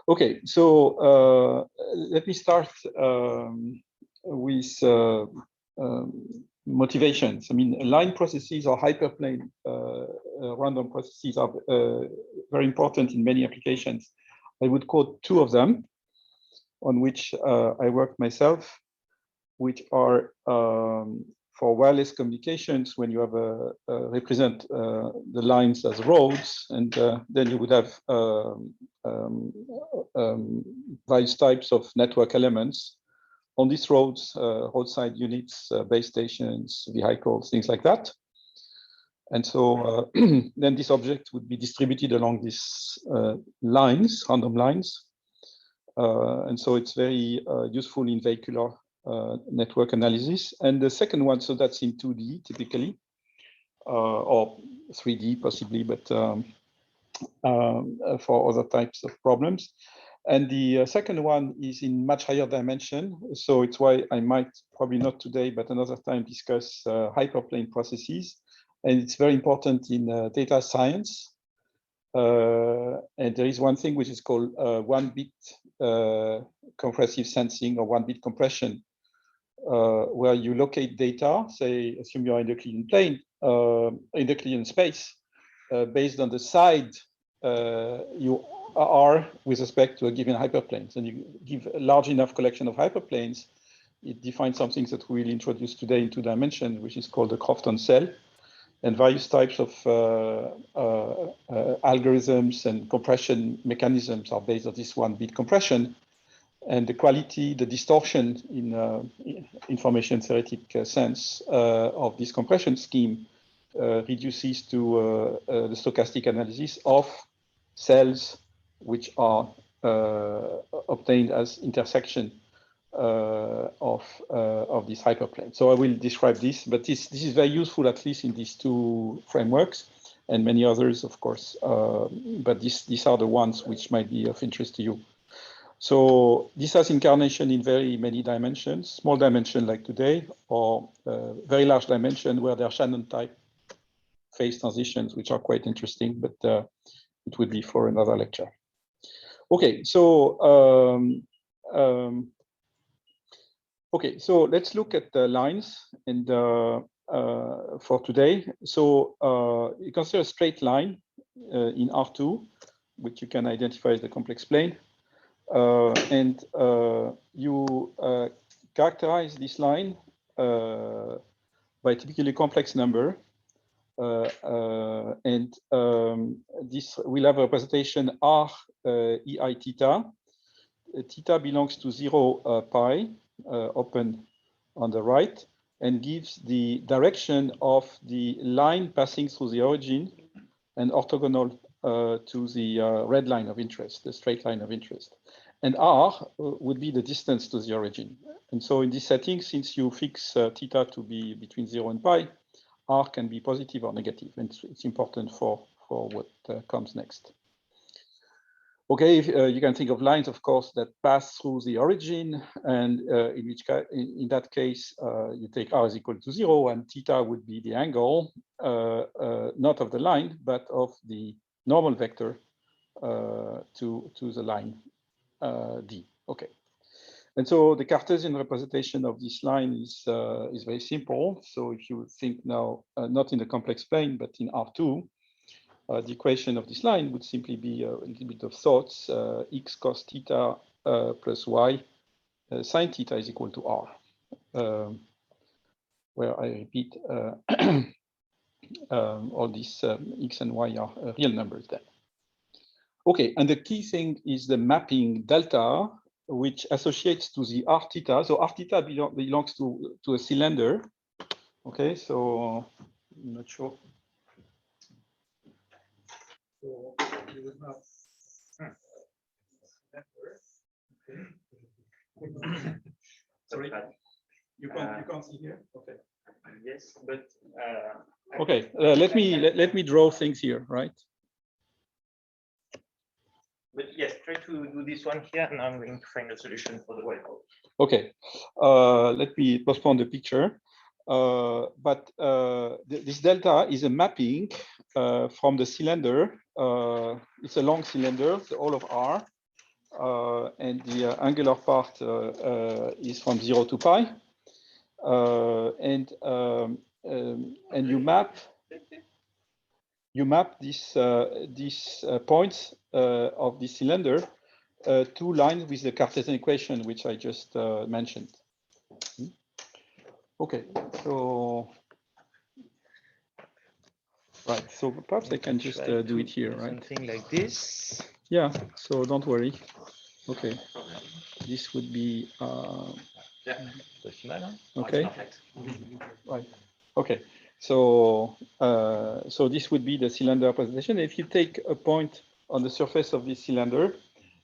Okay, so let me start with motivations. I mean, line processes or hyperplane random processes are very important in many applications. I would quote two of them on which I worked myself, which are for wireless communications, when you have represent the lines as roads, and then you would have various types of network elements on these roads, roadside units, base stations, vehicles, things like that. And so then this object would be distributed along these lines, random lines. And so it's very useful in vehicular network analysis. And the second one, so that's in 2D typically, or 3D possibly, but for other types of problems. And the second one is in much higher dimension. So it's why I might probably not today, but another time discuss hyperplane processes. And it's very important in data science. And there is one thing which is called 1-bit compressive sensing or 1-bit compression, where you locate data, say, assume you're in the Euclidean plane, in the Euclidean space, based on the side you are with respect to a given hyperplane. And you give a large enough collection of hyperplanes, it defines something that we will introduce today in 2 dimensions, which is called the Crofton cell. And various types of algorithms and compression mechanisms are based on this 1-bit compression. And the quality, the distortion in information theoretic sense of this compression scheme reduces to the stochastic analysis of cells which are obtained as intersection of this hyperplane. So I will describe this, but this is very useful, at least in these two frameworks, and many others, of course. But these are the ones which might be of interest to you. So this has incarnation in very many dimensions, small dimension like today, or very large dimension where there are Shannon type phase transitions, which are quite interesting, but it would be for another lecture. Okay, so okay, so let's look at the lines and for today. So you consider a straight line in R2, which you can identify as the complex plane. And you characterize this line by typically a complex number. And this will have a representation R EI theta. Theta belongs to 0 pi, open on the right, and gives the direction of the line passing through the origin and orthogonal to the red line of interest, the straight line of interest. And R would be the distance to the origin. And so in this setting, since you fix theta to be between 0 and pi, R can be positive or negative. And it's important for what comes next. Okay, you can think of lines, of course, that pass through the origin, and in that case, you take R is equal to 0, and theta would be the angle, not of the line, but of the normal vector to the line D. Okay, and so the Cartesian representation of this line is very simple. So if you think now, not in the complex plane, but in R2, the equation of this line would simply be a little bit of thoughts. X cos theta plus y sine theta is equal to R, where I repeat all these X and Y are real numbers then. Okay, and the key thing is the mapping delta, which associates to the R theta. So R theta belongs to a cylinder. Okay, so I'm not sure. So you would have sorry, you can't see here. Okay. Yes, but okay. Let me draw things here, right? But yes, try to do this one here, and I'm going to find a solution for the whiteboard. Okay. Let me postpone the picture. But this delta is a mapping from the cylinder. It's a long cylinder, so all of R, and the angular part is from 0 to pi, and you map these points of the cylinder to lines with the Cartesian equation which I just mentioned. Okay, so right, so perhaps I can just do it here, right? Something like this. Yeah, so don't worry. Okay, this would be okay. Right. Okay. So so this would be the cylinder representation. If you take a point on the surface of this cylinder,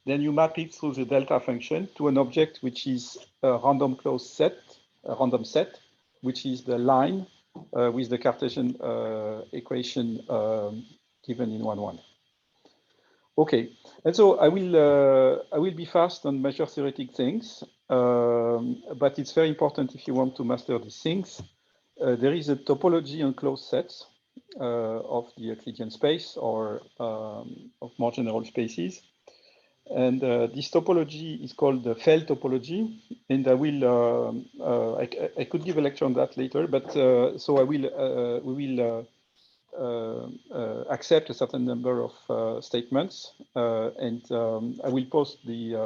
then you map it through the delta function to an object which is a random closed set, a random set, which is the line with the Cartesian equation given in 1-1. Okay, and so I will be fast on measure theoretic things, but it's very important if you want to master these things. There is a topology on closed sets of the Euclidean space or of more general spaces, and this topology is called the Feld topology. And I will I could give a lecture on that later, but so I will we will. Accept a certain number of statements, and I will post the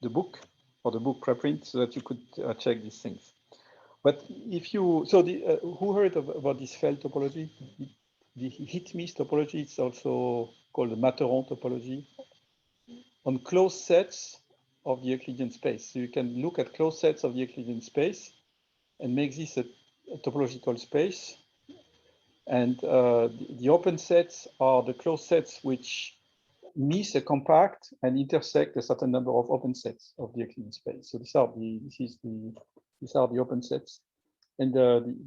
book or the book preprint so that you could check these things. But if you who heard about this Feld topology? The Hit-Miss topology. It's also called the Materon topology on closed sets of the Euclidean space. So you can look at closed sets of the Euclidean space and make this a topological space. And the open sets are the closed sets which miss a compact and intersect a certain number of open sets of the Euclidean space. So these are the open sets, and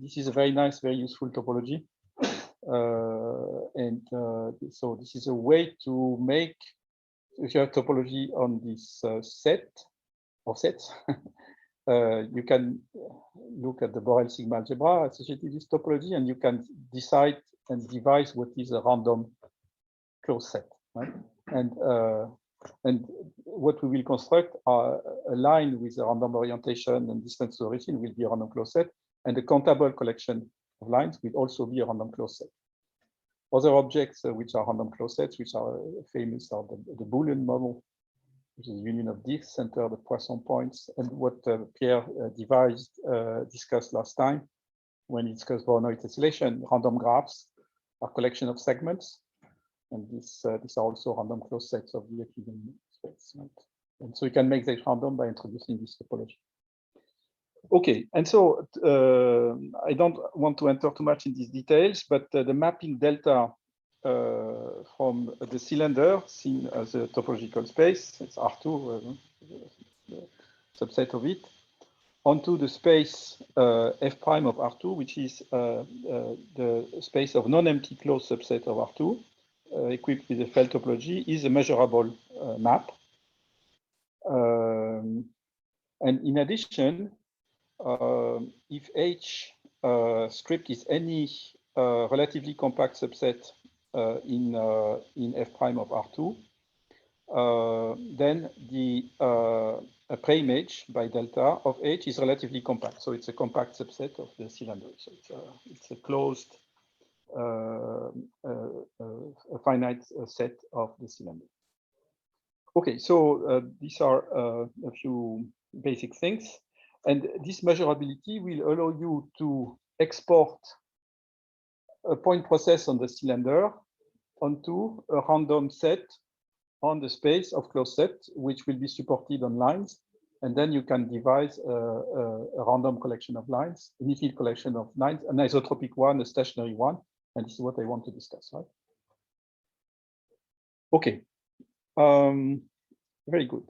this is a very nice, very useful topology. So this is a way to make, if you have topology on this set of sets. You can look at the Borel sigma algebra associated with this topology, and you can decide and devise what is a random closed set, right? And what we will construct are a line with a random orientation and distance to origin will be a random closed set, and a countable collection of lines will also be a random closed set. Other objects which are random closed sets, which are famous, are the Boolean model, which is a union of diffs centered at Poisson points, and what Pierre discussed last time when he discussed Voronoi tessellation. Random graphs are collection of segments, and these are also random closed sets of the Euclidean space. Right? And so you can make that random by introducing this topology. Okay, and so I don't want to enter too much in these details, but the mapping delta from the cylinder seen as a topological space, it's R2, the subset of it, onto the space F prime of R2, which is the space of non-empty closed subset of R2, equipped with the Feld topology, is a measurable map. And in addition, if H script is any relatively compact subset in F prime of R2, then the preimage by delta of H is relatively compact. So it's a compact subset of the cylinder. So it's a closed, a finite set of the cylinder. Okay, so these are a few basic things. And this measurability will allow you to export a point process on the cylinder onto a random set on the space of closed set, which will be supported on lines. And then you can devise a random collection of lines, an infinite collection of lines, an isotropic one, a stationary one. And this is what I want to discuss, right? Okay, very good.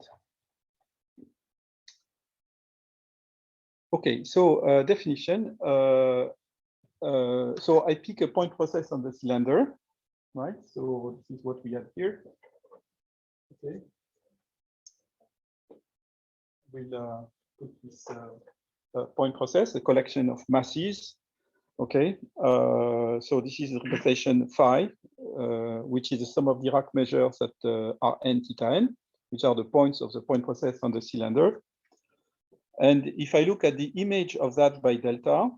Okay, so definition. So I pick a point process on the cylinder, right? So this is what we have here. Okay. We'll put this point process, a collection of masses. Okay. So this is representation phi, which is the sum of Dirac measures that are n theta n. which are the points of the point process on the cylinder. And if I look at the image of that by delta,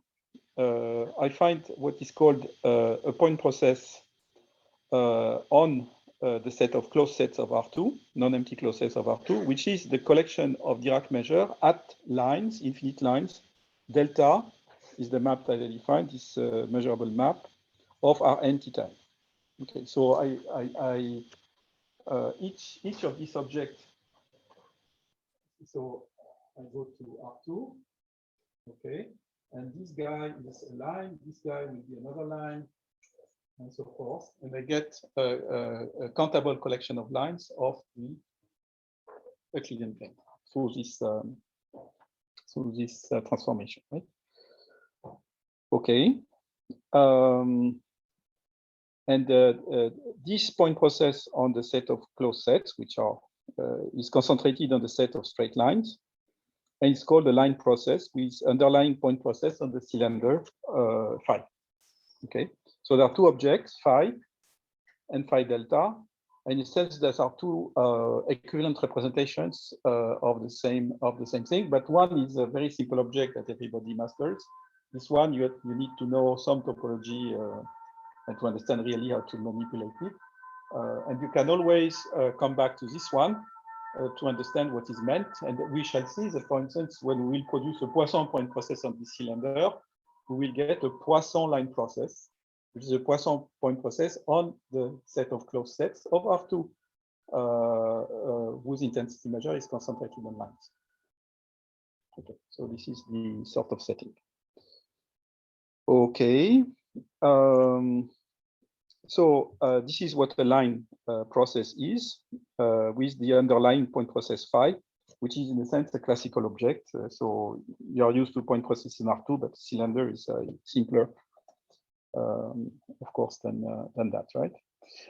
I find what is called a point process on the set of closed sets of R2, non-empty closed sets of R2, which is the collection of Dirac measures at lines, infinite lines. Delta is the map that I defined, this measurable map of Rn theta. Okay, so each of these objects. So I go to R2, okay, and this guy is a line, this guy will be another line, and so forth, and I get a countable collection of lines of the Euclidean plane through this transformation, right? Okay, and this point process on the set of closed sets, which are is concentrated on the set of straight lines, and it's called the line process with underlying point process on the cylinder phi. Okay, so there are two objects, phi and phi delta, and in a sense there are two equivalent representations of the same thing, but one is a very simple object that everybody masters. This one you need to know some topology and to understand really how to manipulate it. And you can always come back to this one to understand what is meant. And we shall see that, for instance, when we will produce a Poisson point process on this cylinder, we will get a Poisson line process, which is a Poisson point process on the set of closed sets of R2, whose intensity measure is concentrated on lines. Okay, so this is the sort of setting. Okay. So this is what the line process is with the underlying point process phi, which is in a sense a classical object. So you are used to point process in R2, but the cylinder is simpler, of course, than that, right?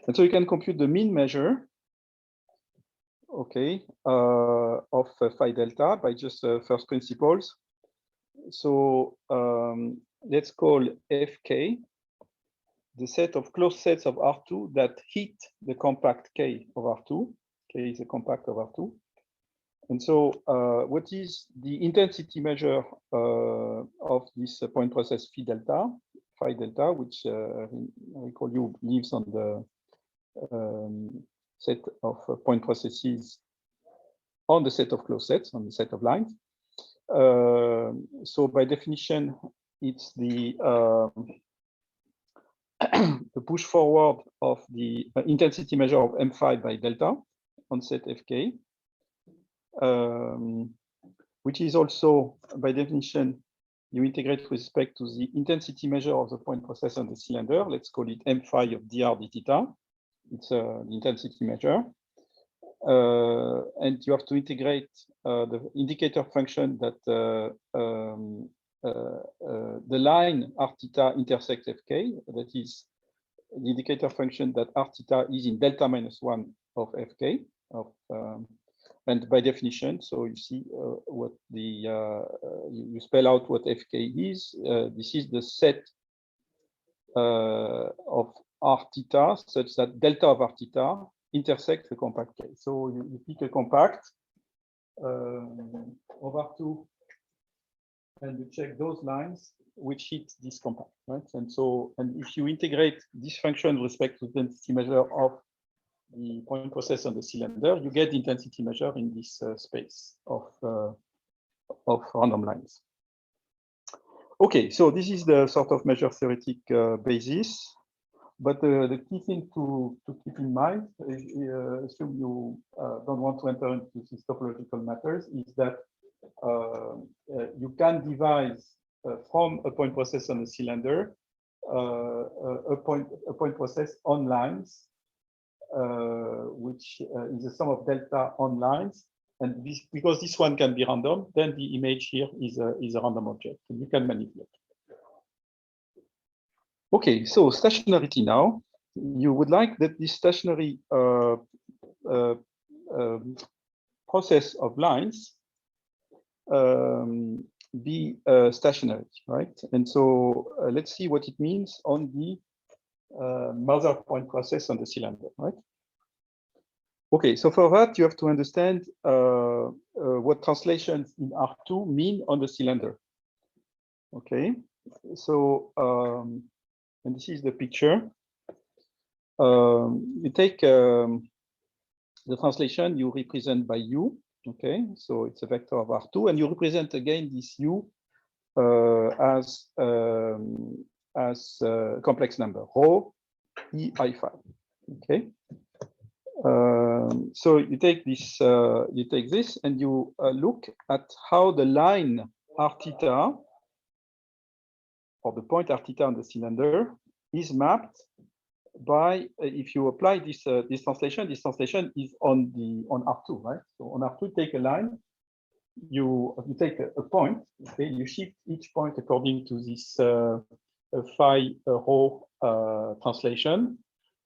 And so you can compute the mean measure, okay, of phi delta by just first principles. So let's call Fk the set of closed sets of R2 that hit the compact K of R2. K is a compact of R2. And so what is the intensity measure of this point process phi delta, which I recall you lives on the set of point processes on the set of closed sets, on the set of lines. So by definition, it's the the push forward of the intensity measure of M phi by delta on set Fk, which is also, by definition, you integrate with respect to the intensity measure of the point process on the cylinder. Let's call it M phi of dr d theta. It's the intensity measure. And you have to integrate the indicator function that the line r theta intersects Fk, that is the indicator function that r theta is in delta minus 1 of Fk, and by definition, so you see what the you spell out what Fk is. This is the set of r theta such that delta of r theta intersects the compact K. So you pick a compact of R2 and you check those lines which hit this compact, right? And so, and if you integrate this function with respect to the intensity measure of the point process on the cylinder, you get the intensity measure in this space of random lines. Okay, so this is the sort of measure theoretic basis. But the key thing to keep in mind, assume you don't want to enter into these topological matters, is that you can devise from a point process on a cylinder a point process on lines, which is the sum of delta on lines. And this, because this one can be random, then the image here is a random object, and you can manipulate. Okay, so stationarity now. You would like that this stationary process of lines be stationary, right? And so let's see what it means on the mother point process on the cylinder, right? Okay, so for that, you have to understand what translations in R2 mean on the cylinder. Okay, so, and this is the picture. You take the translation you represent by U. Okay, so it's a vector of R2, and you represent again this U as complex number, rho EI5. Okay. So you take this, and you look at how the line r theta, or the point r theta on the cylinder, is mapped by, if you apply this translation is on R2, right? So on R2, take a line, you take a point, okay, you shift each point according to this phi rho translation.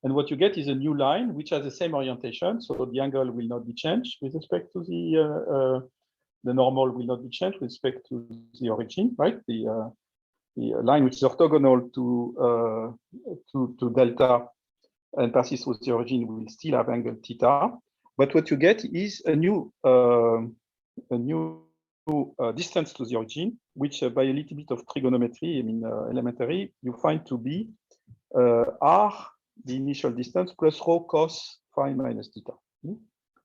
And what you get is a new line which has the same orientation, so the angle will not be changed with respect to the normal will not be changed with respect to the origin, right? The line which is orthogonal to delta and passes through the origin will still have angle theta. But what you get is a new distance to the origin, which by a little bit of trigonometry, I mean elementary, you find to be r, the initial distance, plus rho cos phi minus theta.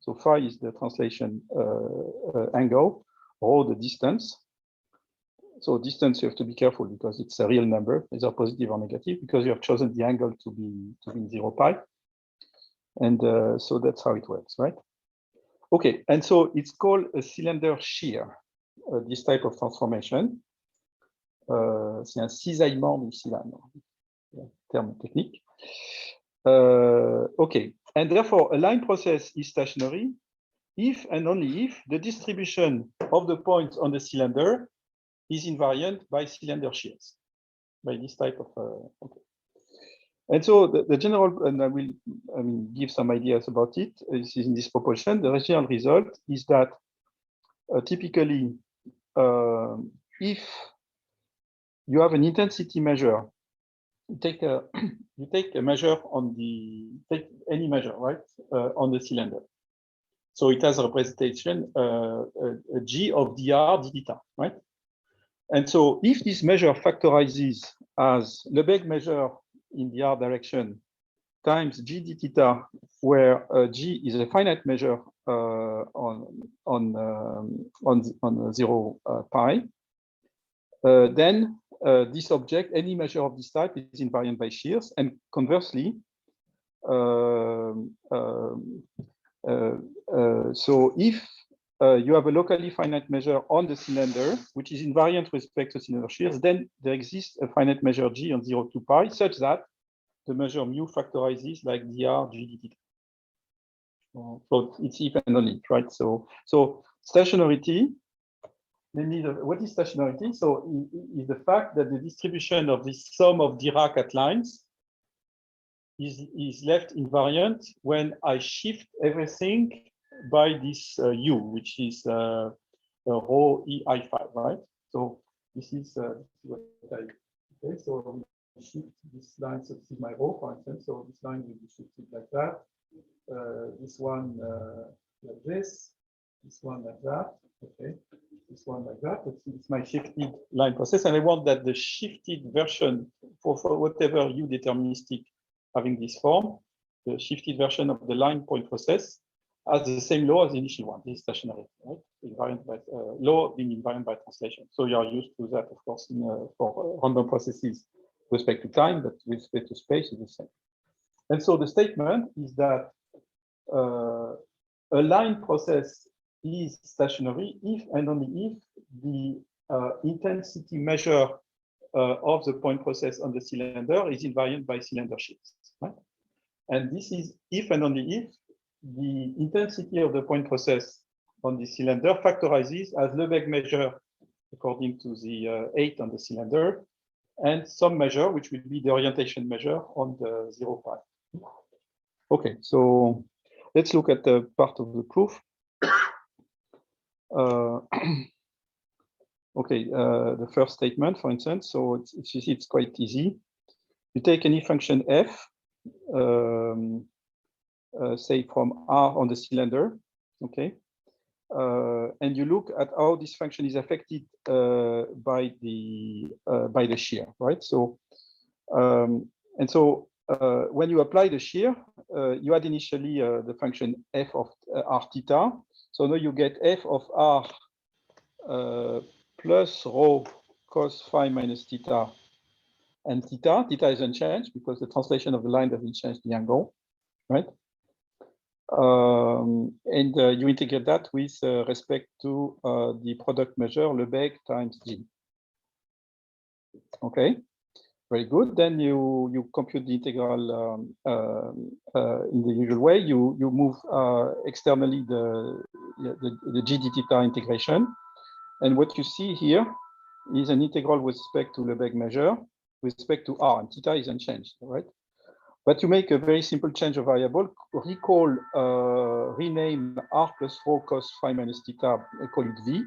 So phi is the translation angle, rho the distance. So distance, you have to be careful because it's a real number, either positive or negative, because you have chosen the angle to be 0 pi. And so that's how it works, right? Okay, and so it's called a cylinder shear, this type of transformation. C'est un cisaillement du cylindre, terme technique. Okay, and therefore a line process is stationary if and only if the distribution of the points on the cylinder is invariant by cylinder shears, by this type of. Okay. And so the general, and I will give some ideas about it. This is in this proportion. The general result is that typically, if you have an intensity measure, you take a measure on take any measure, right, on the cylinder. So it has a representation a g of dr d theta, right? And so if this measure factorizes as Lebesgue measure in the r direction times g d theta, where g is a finite measure on 0 pi, then this object, any measure of this type, is invariant by shears. And conversely, so if you have a locally finite measure on the cylinder, which is invariant with respect to cylinder shears, then there exists a finite measure g on 0 to pi, such that the measure mu factorizes like dr g d theta. So it's if and only, right? So stationarity, namely, what is stationarity? So is the fact that the distribution of this sum of Dirac at lines is left invariant when I shift everything by this u, which is rho EI5, right? So this is what I, okay, so we shift this line, so this is my rho, for instance, so this line will be shifted like that, this one like this one like that, okay, this one like that. It's my shifted line process, and I want that the shifted version for whatever u deterministic having this form, the shifted version of the line point process has the same law as the initial one. This is stationary, right? Invariant by law being invariant by translation. So you are used to that, of course, for random processes with respect to time, but with respect to space is the same. And so the statement is that a line process is stationary if and only if the intensity measure of the point process on the cylinder is invariant by cylinder shears, right? And this is if and only if the intensity of the point process on the cylinder factorizes as Lebesgue measure according to the 8 on the cylinder, and some measure which will be the orientation measure on the 0 pi. Okay, so let's look at the part of the proof. Okay, the first statement, for instance, so it's quite easy. You take any function f, say from R on the cylinder, okay? And you look at how this function is affected by the shear, right? So, when you apply the shear, you had initially the function f of r theta. So now you get f of r plus rho cos phi minus theta, and theta is unchanged because the translation of the line doesn't change the angle, right? And you integrate that with respect to the product measure Lebesgue times G. Okay, very good. Then you compute the integral in the usual way. You move externally the G d theta integration, and what you see here is an integral with respect to Lebesgue measure with respect to R, and theta is unchanged, right? But you make a very simple change of variable. Recall, rename R plus rho cos phi minus theta, call it V.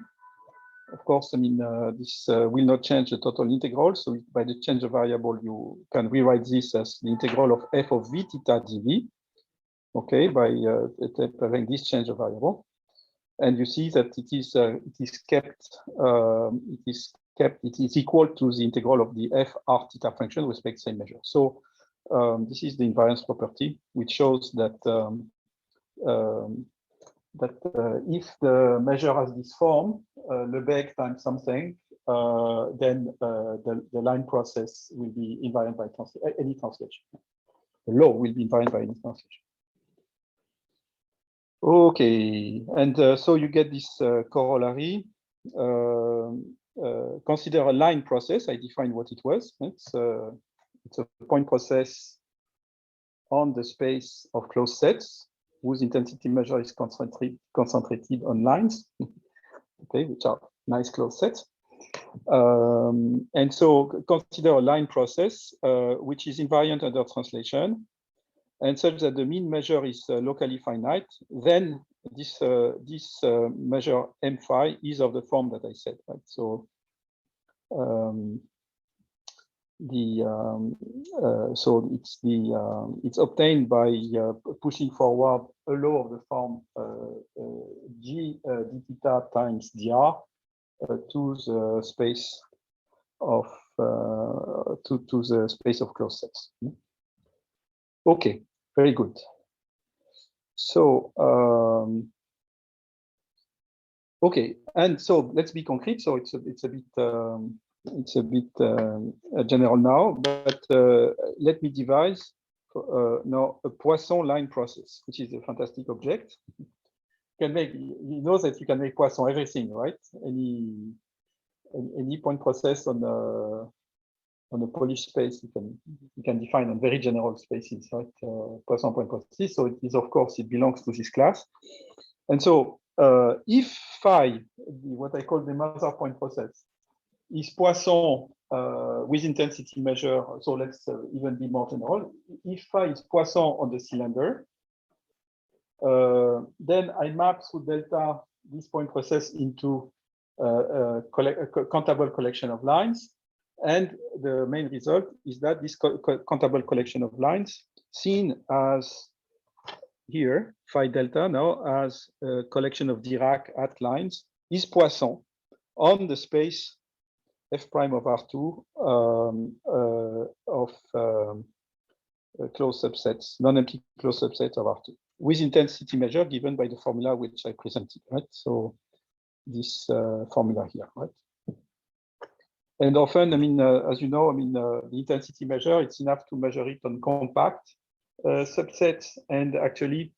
Of course, I mean, this will not change the total integral. So by the change of variable, you can rewrite this as the integral of f of v theta dv. Okay, by applying this change of variable. And you see that it is equal to the integral of the f r theta function with respect to the same measure. So this is the invariance property, which shows that if the measure has this form, Lebesgue times something, then the line process will be invariant by any translation. The law will be invariant by any translation. Okay, and so you get this corollary. Consider a line process. I defined what it was. It's a point process on the space of closed sets whose intensity measure is concentrated on lines, okay, which are nice closed sets. And so consider a line process which is invariant under translation, and such that the mean measure is locally finite. Then this measure m phi is of the form that I said, right? So it's obtained by pushing forward a law of the form g d theta times dr to the space of to the space of closed sets. Okay, very good. So okay, and so let's be concrete. So it's a bit general now, but let me devise now a Poisson line process, which is a fantastic object. You can make, you know that you can make Poisson everything, right? Any point process on a Polish space you can define on very general spaces, right? Poisson point processes. So it is, of course, it belongs to this class. And so if phi, what I call the mother point process, is Poisson with intensity measure, so let's even be more general. If phi is Poisson on the cylinder, then I map through delta this point process into a countable collection of lines. And the main result is that this countable collection of lines, seen as here, phi delta now as a collection of Dirac at lines, is Poisson on the space f prime of R2 of closed subsets, non-empty closed subsets of R2, with intensity measure given by the formula which I presented, right? So this formula here, right? And often, I mean, as you know, I mean, the intensity measure, it's enough to measure it on compact subsets, and actually,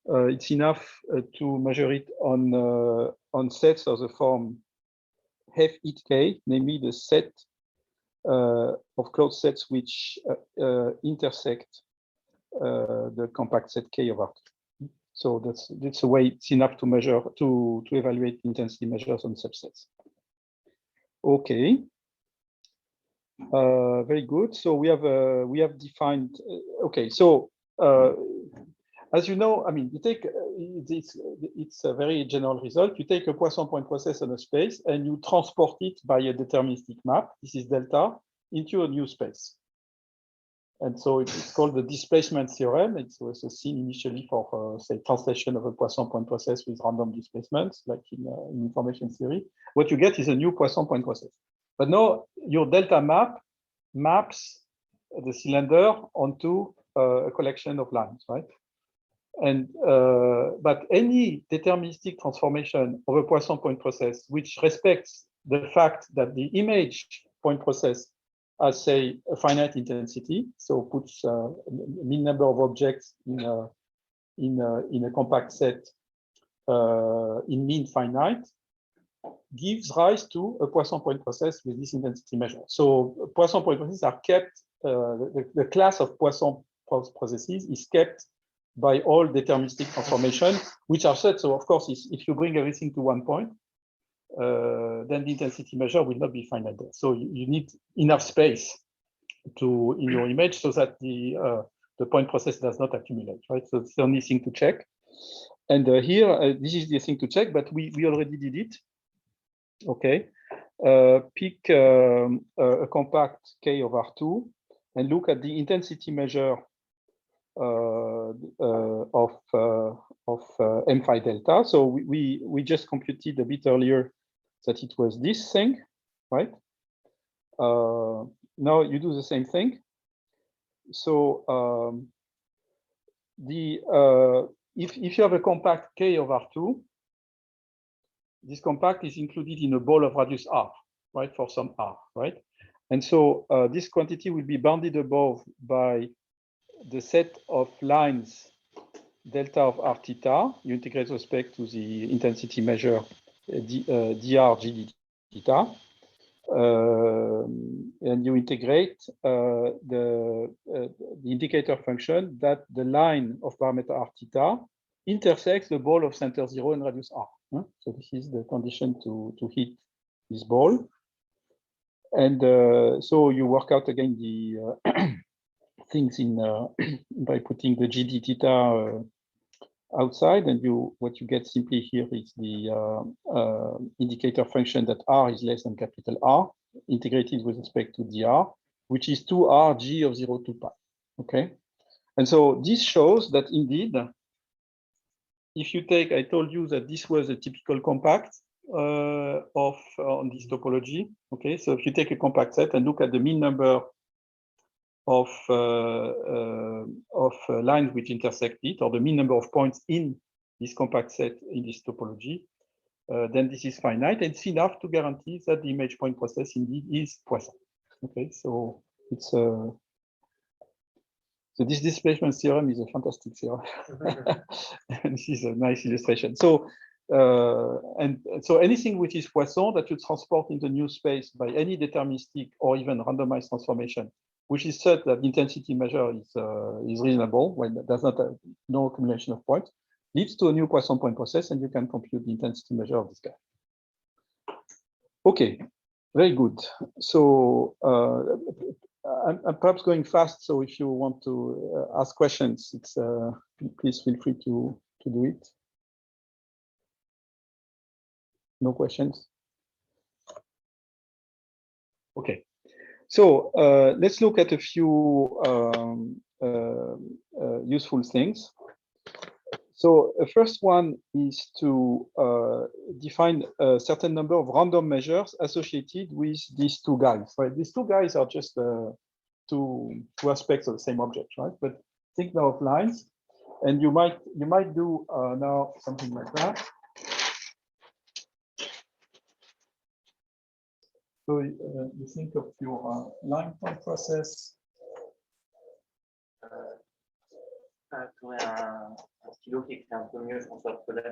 it's enough to measure it on sets of the form F it K, namely the set of closed sets which intersect the compact set K of R2. So that's a way it's enough to measure to evaluate intensity measures on subsets. Okay. Very good. So we have defined. Okay. So as you know, I mean, you take it's a very general result. You take a Poisson point process on a space and you transport it by a deterministic map. This is delta into a new space. And so it's called the displacement theorem. It was a seen initially for, say, translation of a Poisson point process with random displacements, like in information theory. What you get is a new Poisson point process. But now your delta map maps the cylinder onto a collection of lines, right? And but any deterministic transformation of a Poisson point process which respects the fact that the image point process has, say, a finite intensity, so puts a mean number of objects in a compact set in mean finite, gives rise to a Poisson point process with this intensity measure. So Poisson point processes are kept, the class of Poisson processes is kept by all deterministic transformation, which are set. So of course, if you bring everything to one point, then the intensity measure will not be finite there. So you need enough space in your image so that the point process does not accumulate, right? So it's the only thing to check. And here, this is the thing to check, but we already did it. Okay, pick a compact K over R2 and look at the intensity measure of M phi delta. So we just computed a bit earlier that it was this thing, right? Now you do the same thing. So if you have a compact K over R2, this compact is included in a ball of radius R, right, for some R, right? And so this quantity will be bounded above by the set of lines delta of R theta. You integrate with respect to the intensity measure dr g theta. And you integrate the indicator function that the line of parameter R theta intersects the ball of center 0 and radius R. So this is the condition to hit this ball. And so you work out again the things in by putting the GD theta outside, and what you get simply here is the indicator function that R is less than capital R, integrated with respect to dr, which is 2R G of 0 to pi. Okay, and so this shows that indeed, if you take, I told you that this was a typical compact on this topology. Okay, so if you take a compact set and look at the mean number of lines which intersect it, or the mean number of points in this compact set in this topology, then this is finite, and it's enough to guarantee that the image point process indeed is Poisson. Okay, so it's so this displacement theorem is a fantastic theorem. And this is a nice illustration. So and so anything which is Poisson that you transport into new space by any deterministic or even randomized transformation, which is such that the intensity measure is reasonable when it does not have no accumulation of points, leads to a new Poisson point process, and you can compute the intensity measure of this guy. Okay, very good. So I'm perhaps going fast, so if you want to ask questions, please feel free to do it. No questions? Okay. So let's look at a few useful things. So the first one is to define a certain number of random measures associated with these two guys. Right? These two guys are just two aspects of the same object, right? But think now of lines, and you might do now something like that. So you think of your line point process. Trouver un stylo qui écrit un peu mieux, François, parce que là,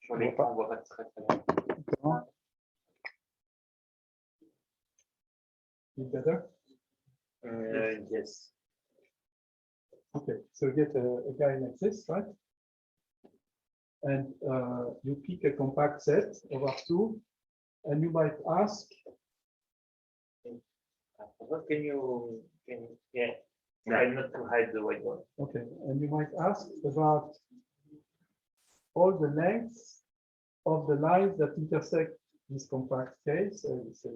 sur l'écran, on voit pas très bien. Is better? Yes. Okay, so you get a guy like this, right? And you pick a compact set of R2, and you might ask. Yeah. Try not to hide the white one. Okay, and you might ask about all the lengths of the lines that intersect this compact case, say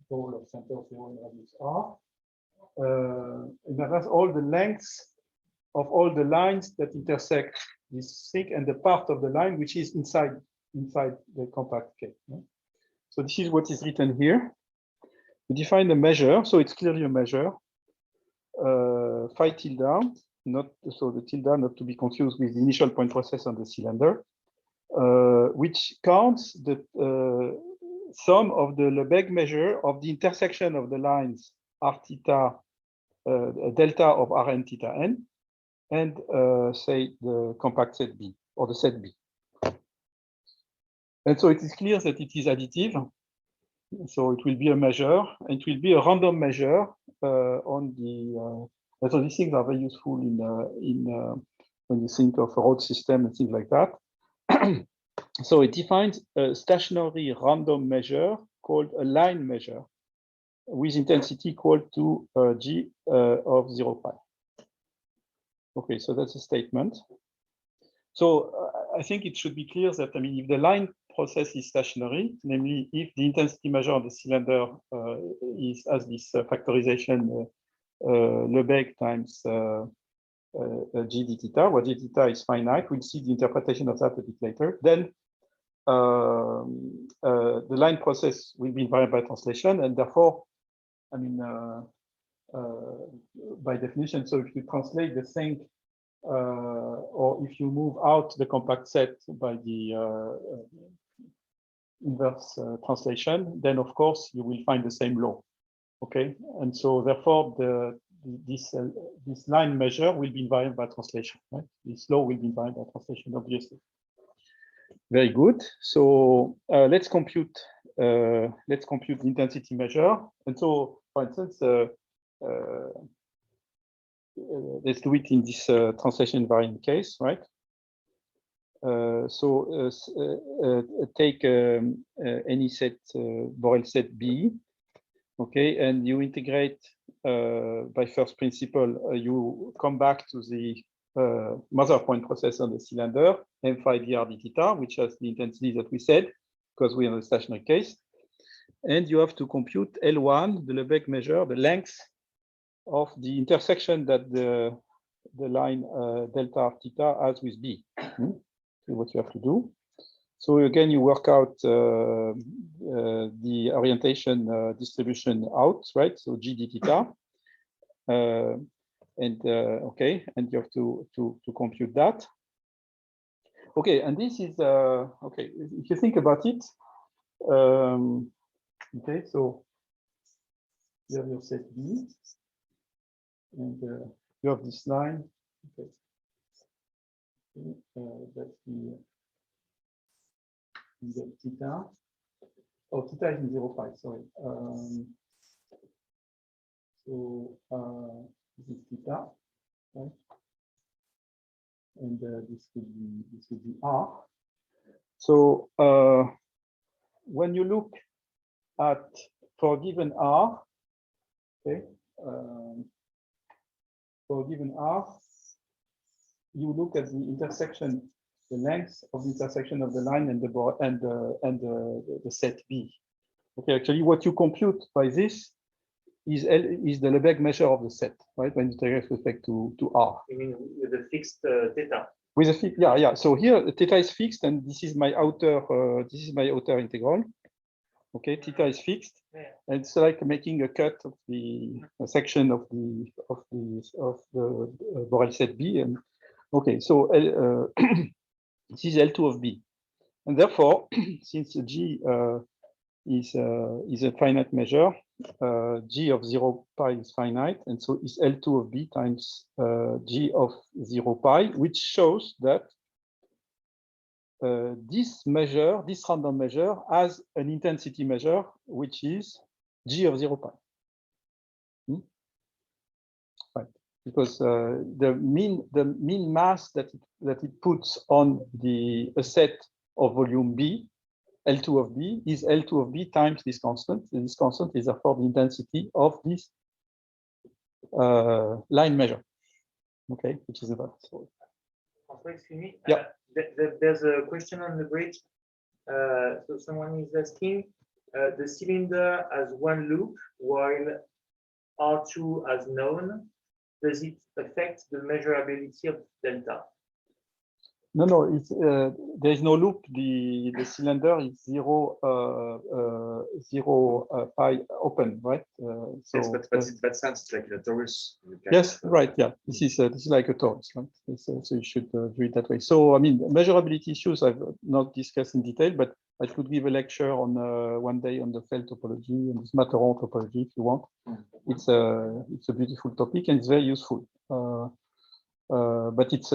ball of center 0 and radius R, in advance all the lengths of all the lines that intersect this thing and the part of the line which is inside the compact K. So this is what is written here. We define the measure, so it's clearly a measure. Phi tilde, not so the tilde not to be confused with the initial point process on the cylinder, which counts the sum of the Lebesgue measure of the intersection of the lines r theta delta of Rn theta n and say the compact set B or the set B. And so it is clear that it is additive. So it will be a measure, and it will be a random measure on the. So these things are very useful in when you think of a road system and things like that. So it defines a stationary random measure called a line measure with intensity equal to G of 0 pi. Okay, so that's a statement. So I think it should be clear that, I mean, if the line process is stationary, namely if the intensity measure of the cylinder has this factorization Lebesgue times G d theta, where d theta is finite, we'll see the interpretation of that a bit later. Then the line process will be invariant by translation, and therefore, I mean, by definition, so if you translate the thing, or if you move out the compact set by the inverse translation, then of course you will find the same law. Okay, and so therefore this line measure will be invariant by translation. Right? This law will be invariant by translation, obviously. Very good. So let's compute the intensity measure. And so, for instance, let's do it in this translation invariant case, right? Take any set Borel set B, okay, and you integrate by first principle. You come back to the mother point process on the cylinder, m phi dr d theta, which has the intensity that we said, because we are in a stationary case, and you have to compute L1, the Lebesgue measure, the length of the intersection that the line delta r theta has with B. What you have to do. So again, you work out the orientation distribution out, right? So G d theta, okay, and you have to compute that. Okay, and this is okay. If you think about it, okay, so you have your set B, and you have this line. Okay. That's the theta. Oh, theta is in 0 pi, sorry. This is theta, right? And this would be R. So when you look at for given R, okay, for given R, you look at the intersection, the length of the intersection of the line and the set B. Okay, actually, what you compute by this is the Lebesgue measure of the set, right? When you take respect to R. You mean with a fixed theta? With a fixed, yeah. So here theta is fixed, and this is my outer integral. Okay, theta is fixed, yeah. And it's like making a cut of the section of the Borel set B, and okay, so this is L2 of B, and therefore, since G is a finite measure, G of 0 pi is finite, and so is L2 of B times G of 0 pi, which shows that this measure, this random measure, has an intensity measure, which is G of 0 pi. Right. Because the mean mass that it puts on the set of volume B, L2 of B, is L2 of B times this constant, and this constant is therefore the intensity of this line measure. Okay, which is about. Excuse me. Yeah. There's a question on the bridge. So someone is asking, the cylinder has one loop while R2 as known, does it affect the measurability of delta? No, it's, there is no loop. The cylinder is zero pi open, right? So yes, but in that sense, it's like a torus. Yes, right. Yeah, this is like a torus, right? So you should view it that way. So I mean, measurability issues I've not discussed in detail, but I could give a lecture on one day on the Feld topology and this Matterhorn topology if you want. It's a beautiful topic and it's very useful. But it's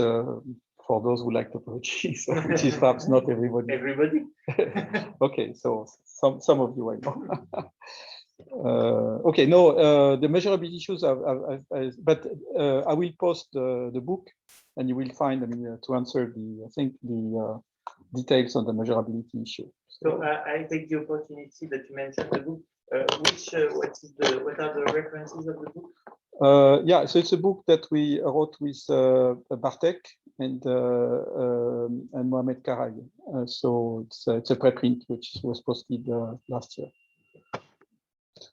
for those who like topology, so which is perhaps not everybody. Everybody. Okay, so some of you I know. Okay, no, the measurability issues, but I will post the book, and you will find, I mean, to answer the, I think the details on the measurability issue. So I take the opportunity that you mentioned the book. What are the references of the book? Yeah, so it's a book that we wrote with Bartek and Mohamed Karag. So it's a preprint which was posted last year.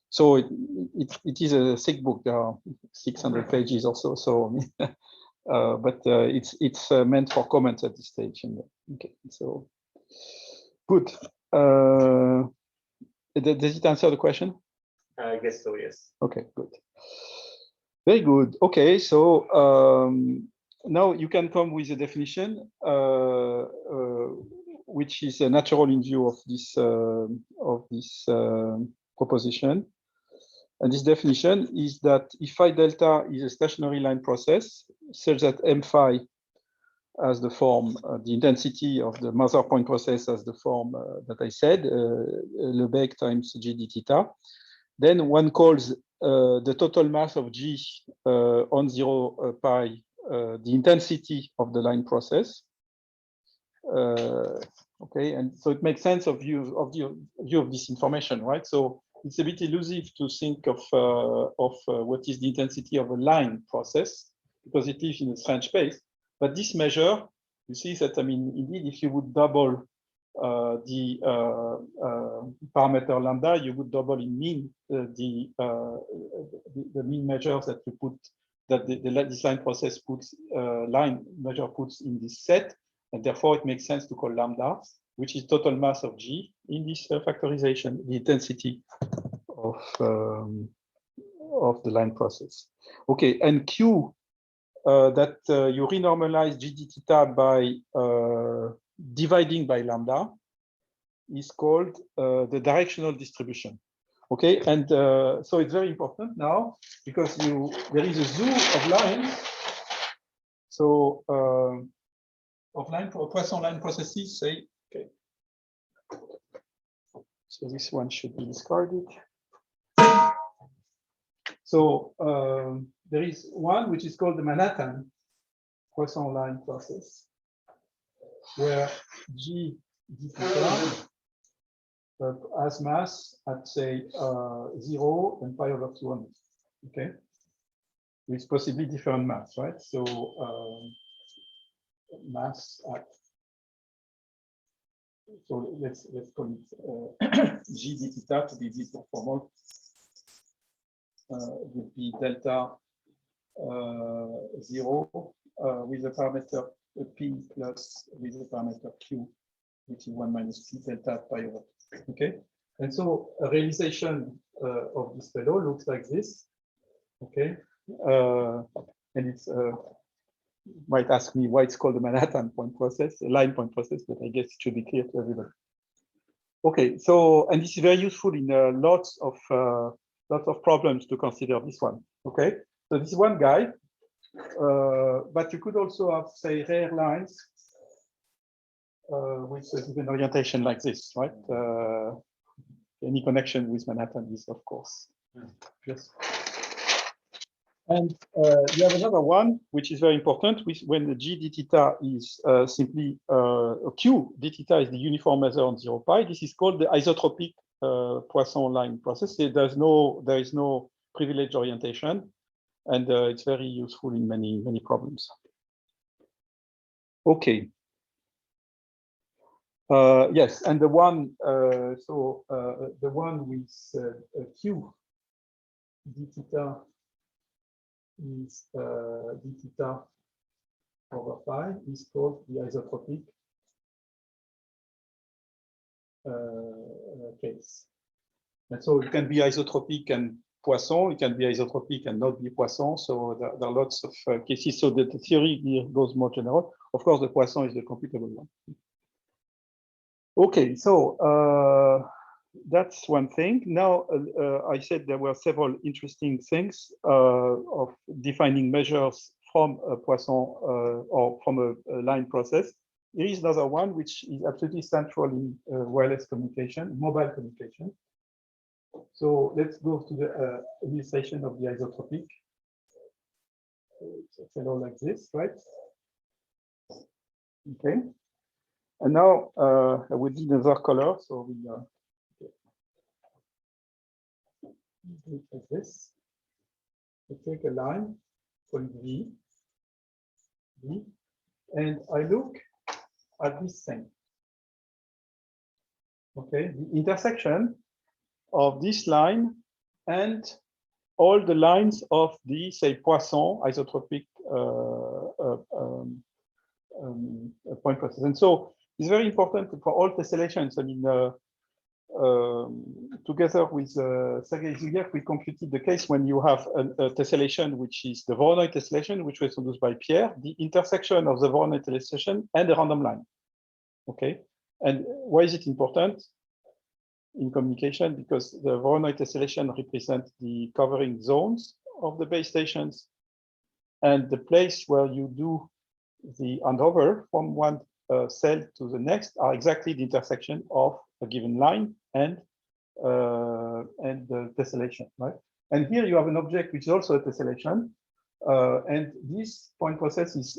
So it is a thick book. There are 600 pages or so. So, but it's meant for comments at this stage. And, okay, so good. Does it answer the question? I guess so. Yes. Okay, good. Very good. Okay, so now you can come with a definition, which is natural in view of this proposition. And this definition is that if phi delta is a stationary line process, such that m phi as the form, the intensity of the Mather point process as the form that I said, Lebesgue times g d theta, then one calls the total mass of G on 0 pi the intensity of the line process. Okay, and so it makes sense of view of this information, right? So it's a bit elusive to think of what is the intensity of a line process because it is in a strange space. But this measure, you see that, I mean, indeed, if you would double the parameter lambda, you would double in mean the mean measures that you put, that this line process puts, line measure puts in this set, and therefore it makes sense to call lambda, which is total mass of G in this factorization, the intensity of the line process. Okay, and Q that you renormalize g d theta by dividing by lambda is called the directional distribution. Okay, and so it's very important now because there is a zoo of lines. So of Poisson line processes, say, okay. So this one should be discarded. So there is one which is called the Manhattan Poisson line process, where g d theta has mass at, say, 0 and pi over 200. Okay, with possibly different mass, right? So mass at, so let's call it g d theta to be easy for formal. Would be delta 0 with the parameter p plus with the parameter q, which is 1 minus p delta pi over 2. Okay, and so a realization of this fellow looks like this. Okay, and it's might ask me why it's called the Manhattan point process, a line point process, but I guess it should be clear to everybody. Okay, so and this is very useful in lots of problems to consider this one. Okay, so this is one guy, but you could also have, say, rare lines with a given orientation like this, right? Any connection with Manhattan is, of course, yes. And you have another one, which is very important, which when the g d theta is simply q d theta is the uniform measure on 0 pi. This is called the isotropic Poisson line process. There is no privileged orientation, and it's very useful in many problems. Okay. Yes, and the one the one with q d theta is d theta over pi is called the isotropic case. And so it can be isotropic and Poisson, it can be isotropic and not be Poisson. So there are lots of cases. So the theory here goes more general. Of course, the Poisson is the computable one. Okay, so that's one thing. Now, I said there were several interesting things of defining measures from a Poisson or from a line process. Here is another one which is absolutely central in wireless communication, mobile communication. So let's go to the illustration of the isotropic. It's a fellow like this, right? Okay. And now I will need another color. So we do it like this. We take a line, call it V, and I look at this thing. Okay, the intersection of this line and all the lines of the, say, Poisson isotropic point process. And so it's very important for all tessellations. I mean, together with Sergei Zhuyev, we computed the case when you have a tessellation, which is the Voronoi tessellation, which was introduced by Pierre, the intersection of the Voronoi tessellation and the random line. Okay, and why is it important in communication? Because the Voronoi tessellation represents the covering zones of the base stations, and the place where you do the handover from one cell to the next are exactly the intersection of a given line and the tessellation, right? And here you have an object which is also a tessellation, and this point process is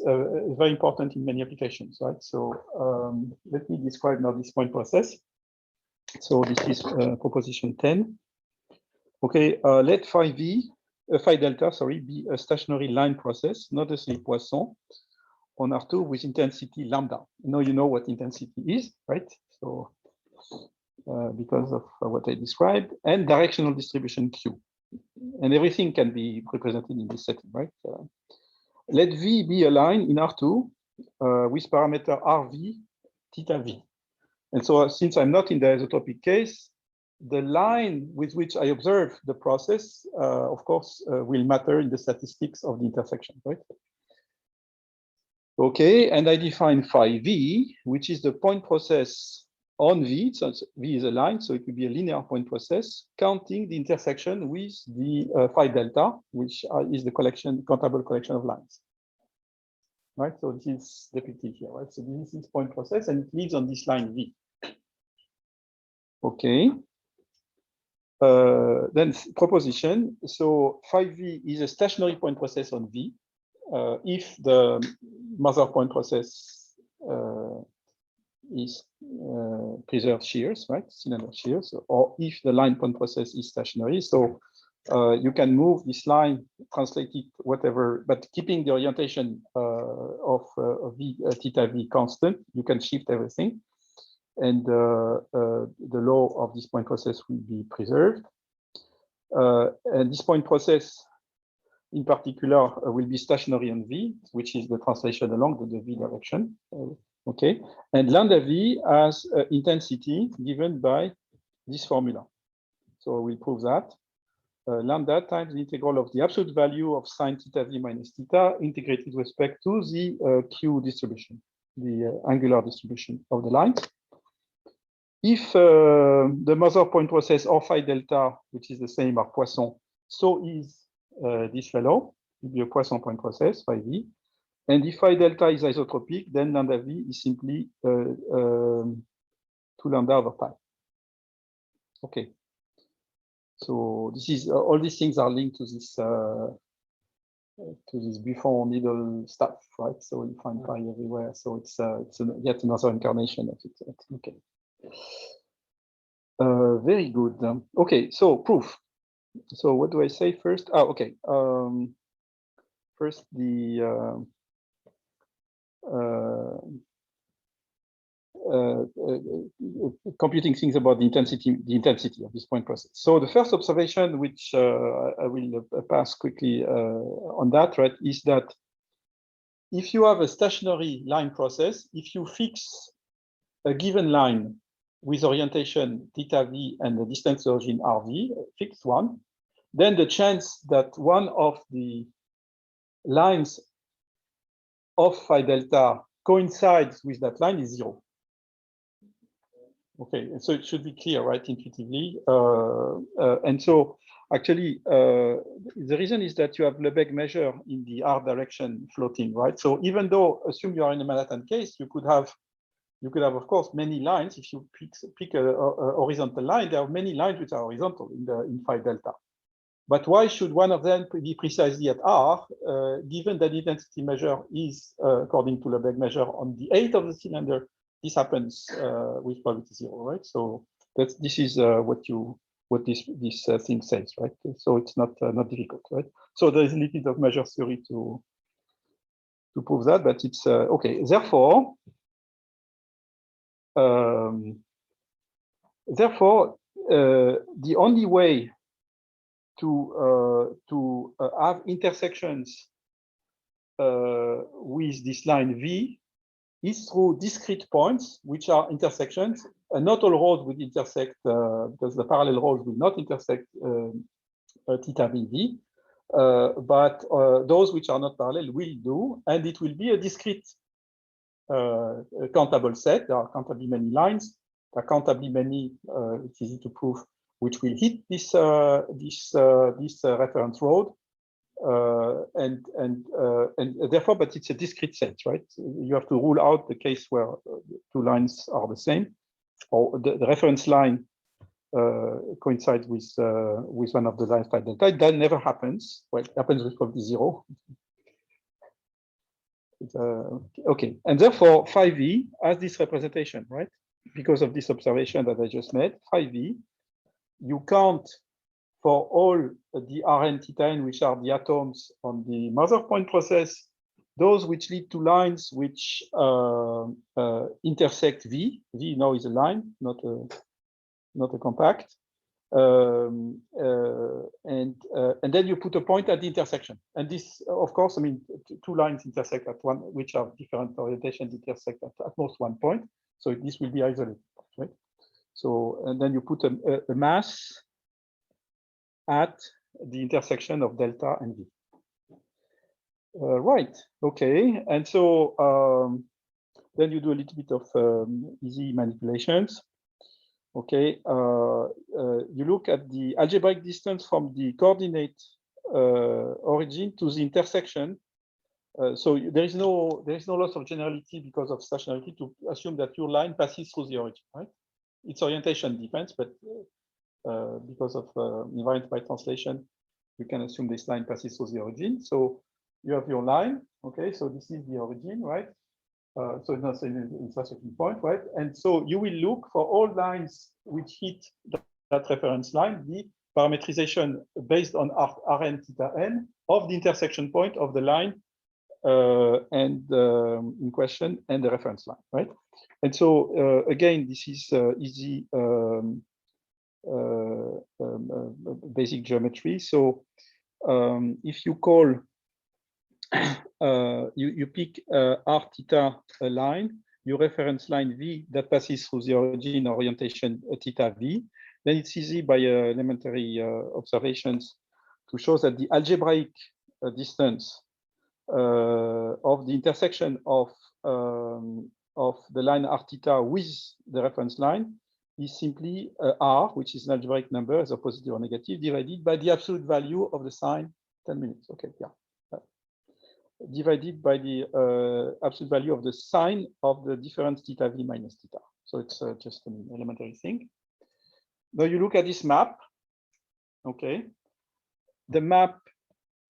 very important in many applications, right? So let me describe now this point process. So this is proposition 10. Okay, let phi delta, sorry, be a stationary line process, not a Poisson, on R2 with intensity lambda. Now you know what intensity is, right? So because of what I described, and directional distribution Q. And everything can be represented in this setting, right? Let V be a line in R2 with parameter RV theta V. And so since I'm not in the isotropic case, the line with which I observe the process, of course, will matter in the statistics of the intersection, right? Okay, and I define phi V, which is the point process on V. So V is a line, so it will be a linear point process, counting the intersection with the phi delta, which is the countable collection of lines. Right, so this is depicted here, right? So this is point process, and it lives on this line V. Okay. Then proposition. So phi V is a stationary point process on V. If the mother point process is preserved shears, right, cylinder shears, or if the line point process is stationary. So you can move this line, translate it, whatever, but keeping the orientation of V, theta V constant, you can shift everything. And the law of this point process will be preserved. And this point process, in particular, will be stationary on V, which is the translation along the V direction. Okay, and lambda V has intensity given by this formula. So we'll prove that. Lambda times the integral of the absolute value of sine theta V minus theta integrated with respect to the Q distribution, the angular distribution of the lines. If the mother point process or phi delta, which is the same as Poisson, so is this fellow, it will be a Poisson point process, phi V. And if phi delta is isotropic, then lambda V is simply 2 lambda over pi. Okay. So this is all these things are linked to this before middle stuff, right? So you find pi everywhere. So it's yet another incarnation of it. Okay. Very good. Okay, so proof. So what do I say first? Ah, okay. First, computing things about the intensity of this point process. So the first observation, which I will pass quickly on that, right, is that if you have a stationary line process, if you fix a given line with orientation theta v and the distance to origin rv, fixed one, then the chance that one of the lines of phi delta coincides with that line is 0. Okay, so it should be clear, right, intuitively. And so actually, the reason is that you have Lebesgue measure in the r direction floating, right? So even though, assume you are in a Manhattan case, you could have, of course, many lines. If you pick a horizontal line, there are many lines which are horizontal in phi delta. But why should one of them be precisely at r, given that the intensity measure is, according to Lebesgue measure, on the 8th of the cylinder? This happens with probability 0, right? So this is what this thing says, right? So it's not difficult, right? So there is a little bit of measure theory to prove that, but it's okay. Therefore, the only way to have intersections with this line V is through discrete points, which are intersections. Not all roads will intersect, because the parallel roads will not intersect theta v, but those which are not parallel will do, and it will be a discrete countable set. There are countably many lines. There are countably many, it's easy to prove, which will hit this reference road. And therefore, but it's a discrete set, right? You have to rule out the case where two lines are the same, or the reference line coincides with one of the lines phi delta. That never happens. Well, it happens with probability 0. Okay, and therefore phi v has this representation, right? Because of this observation that I just made, phi v, you count for all the Rn theta n, which are the atoms on the mother point process, those which lead to lines which intersect V. V now is a line, not a compact. And then you put a point at the intersection. And this, of course, I mean, two lines intersect at one, which have different orientations, intersect at most one point. So this will be isolated, right? So, and then you put a mass at the intersection of delta and V. Right, okay. And so then you do a little bit of easy manipulations. Okay, you look at the algebraic distance from the coordinate origin to the intersection. So there is no loss of generality because of stationarity to assume that your line passes through the origin, right? Its orientation depends, but because of invariant by translation, you can assume this line passes through the origin. So you have your line, okay? So this is the origin, right? So it's not an intersection point, right? And so you will look for all lines which hit that reference line, the parametrization based on Rn theta n of the intersection point of the line in question and the reference line, right? And so again, this is easy basic geometry. So if you call you pick r theta line, your reference line V that passes through the origin orientation theta V, then it's easy by elementary observations to show that the algebraic distance of the intersection of the line r theta with the reference line is simply r, which is an algebraic number as a positive or negative, divided by the absolute value of the sign 10 minutes. Okay, yeah. Divided by the absolute value of the sign of the difference theta v minus theta. So it's just an elementary thing. Now you look at this map. Okay, the map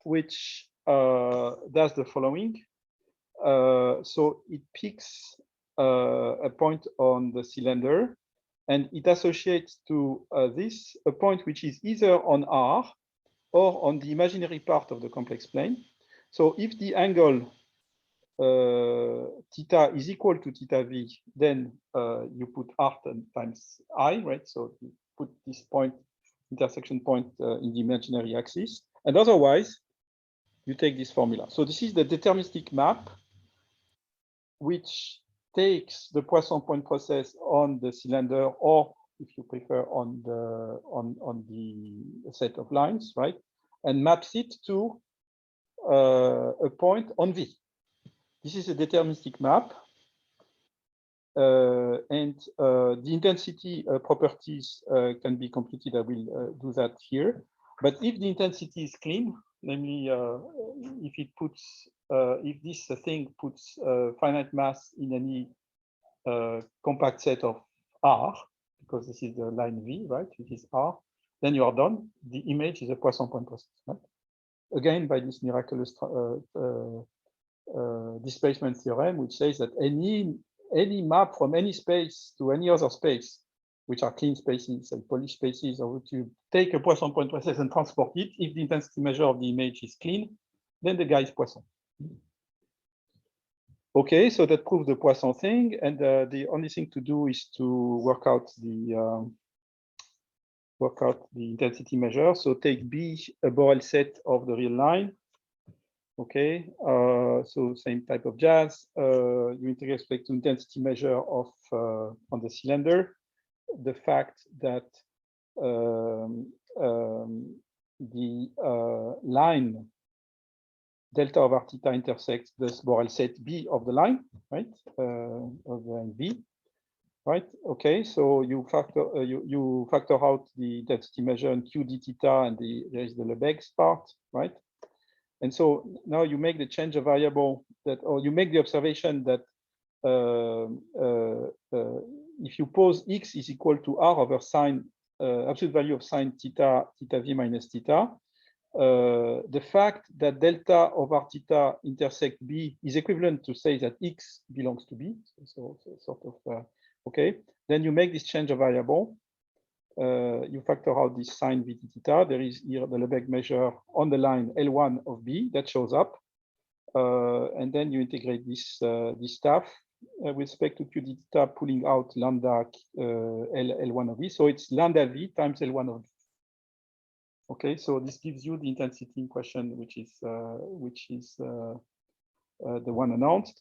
which does the following. So it picks a point on the cylinder, and it associates to this a point which is either on R or on the imaginary part of the complex plane. So if the angle theta is equal to theta v, then you put r times I, right? So you put this point, intersection point in the imaginary axis, and otherwise you take this formula. So this is the deterministic map, which takes the Poisson point process on the cylinder, or if you prefer, on the set of lines, right? And maps it to a point on V. This is a deterministic map. And the intensity properties can be computed. I will do that here. But if the intensity is clean, namely if it puts, if this thing puts finite mass in any compact set of R, because this is the line V, right? Which is R, then you are done. The image is a Poisson point process, right? Again, by this miraculous displacement theorem, which says that any map from any space to any other space, which are clean spaces and polished spaces, or to take a Poisson point process and transport it, if the intensity measure of the image is clean, then the guy is Poisson. Okay, so that proves the Poisson thing, and the only thing to do is to work out the intensity measure. So take B, a Borel set of the real line. Okay, so same type of jazz. You integrate respect to intensity measure of on the cylinder. The fact that the line delta over theta intersects this Borel set B of the line, right? Of the line B, right? Okay, so you factor out the intensity measure in Q d theta, and there is the Lebesgue part, right? And so now you make the change of variable that, or you make the observation that if you pose x is equal to r over sine, absolute value of sine theta v minus theta, the fact that delta over theta intersect B is equivalent to say that x belongs to B. So sort of, okay. Then you make this change of variable. You factor out this sine v theta. There is here the Lebesgue measure on the line L1 of B that shows up. And then you integrate this stuff with respect to Q d theta, pulling out lambda L1 of V. So it's lambda V times L1 of V. Okay, so this gives you the intensity in question, which is the one announced.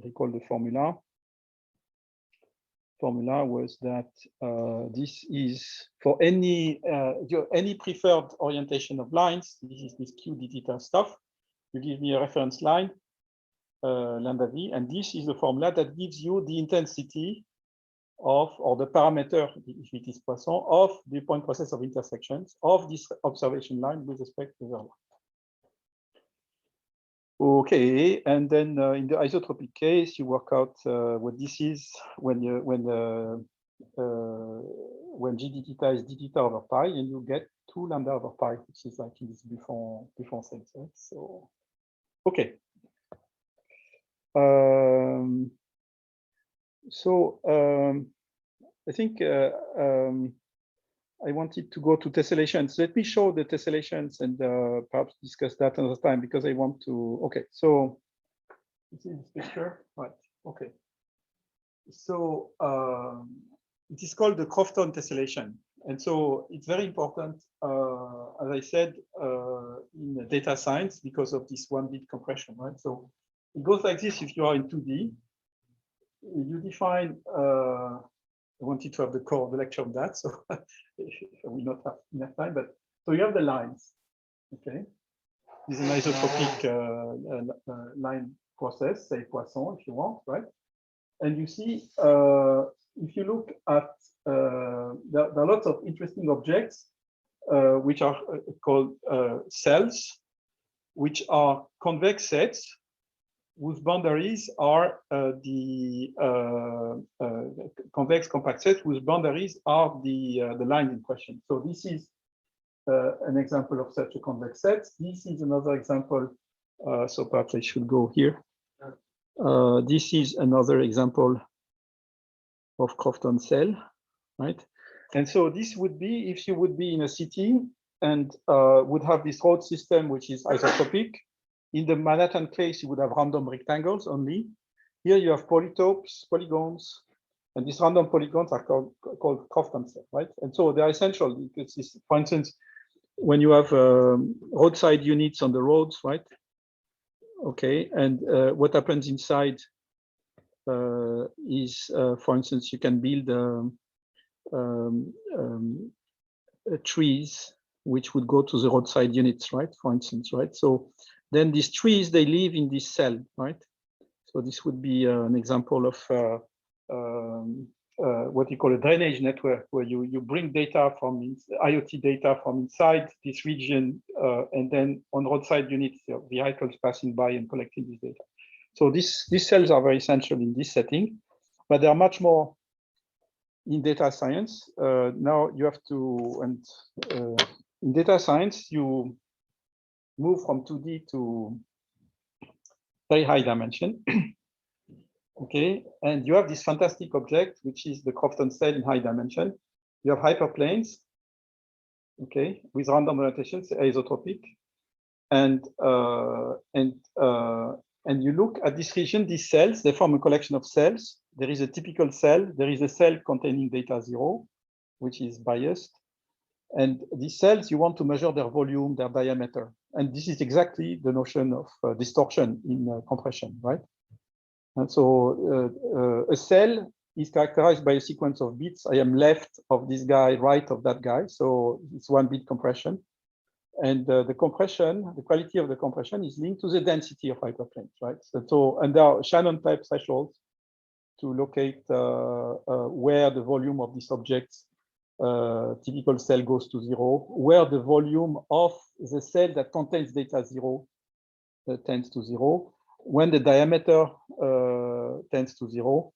Recall the formula. Formula was that this is for any preferred orientation of lines. This is this Q d theta stuff. You give me a reference line, lambda V, and this is the formula that gives you the intensity of, or the parameter, if it is Poisson, of the point process of intersections of this observation line with respect to the other. Okay, and then in the isotropic case, you work out what this is when g d theta is d theta over pi, and you get 2 lambda over pi, which is like in this Buffon sense. Right? So, okay. I think I wanted to go to tessellations. Let me show the tessellations and perhaps discuss that another time, because I want to. Okay, so you see this picture, right? Okay. So it is called the Crofton tessellation, and so it's very important, as I said, in data science because of this 1-bit compression, right? So it goes like this: if you are in 2D, you define. I wanted to have the core of the lecture on that, so I will not have enough time. But so you have the lines, okay? This is an isotropic line process, say Poisson, if you want, right? And you see, if you look at, there are lots of interesting objects which are called cells, which are convex sets whose boundaries are the convex compact set, whose boundaries are the lines in question. So this is an example of such a convex set. This is another example. So perhaps I should go here. This is another example of Crofton cell, right? And so this would be if you would be in a city and would have this road system which is isotropic. in the Manhattan case, you would have random rectangles only. Here you have polytopes, polygons, and these random polygons are called Crofton sets, right? And so they are essential because, for instance, when you have roadside units on the roads, right? Okay, and what happens inside is, for instance, you can build trees which would go to the roadside units, right? For instance, right? So then these trees, they live in this cell, right? So this would be an example of what you call a drainage network, where you bring data from IoT data from inside this region, and then on roadside units, vehicles passing by and collecting this data. So these cells are very essential in this setting, but they are much more in data science. Now you have to, and in data science, you move from 2D to very high dimension. Okay, and you have this fantastic object, which is the Crofton cell in high dimension. You have hyperplanes, okay, with random rotations, isotropic, and you look at this region. These cells, they form a collection of cells. There is a typical cell. There is a cell containing data 0, which is biased. And these cells, you want to measure their volume, their diameter. And this is exactly the notion of distortion in compression, right? And so a cell is characterized by a sequence of bits. I am left of this guy, right of that guy. So it's 1-bit compression. And the compression, the quality of the compression is linked to the density of hyperplanes, right? So and there are Shannon type thresholds to locate where the volume of this object's typical cell goes to 0, where the volume of the cell that contains data 0 tends to 0, when the diameter tends to 0.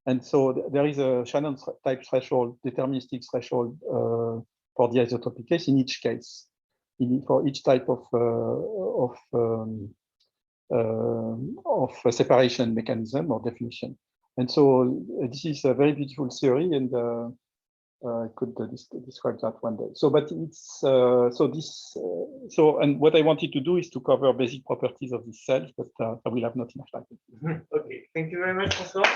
And so there is a Shannon type threshold, deterministic threshold for the isotropic case in each case, for each type of separation mechanism or definition. And so this is a very beautiful theory, and I could describe that one day. So, but it's and what I wanted to do is to cover basic properties of these cells, but I will have not enough time. Okay, thank you very much, François.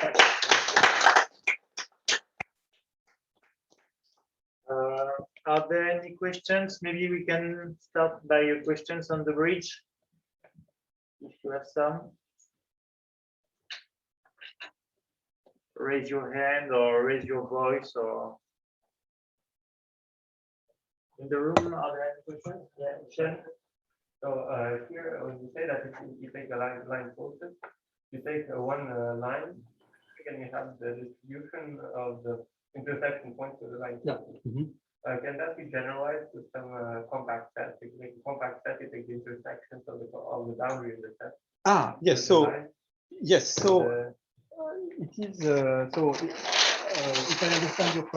Are there any questions? Maybe we can start by your questions on the bridge, if you have some. Raise your hand or raise your voice, or in the room, are there any questions? Yeah, Michel? So here, when you say that if you take a line process, you take one line, and you have the distribution of the intersection points of the line. Yeah. Can that be generalized with some compact set? If you make a compact set, you take the intersections of the boundary of the set. Ah, yes. So yes. So it is. So if I understand your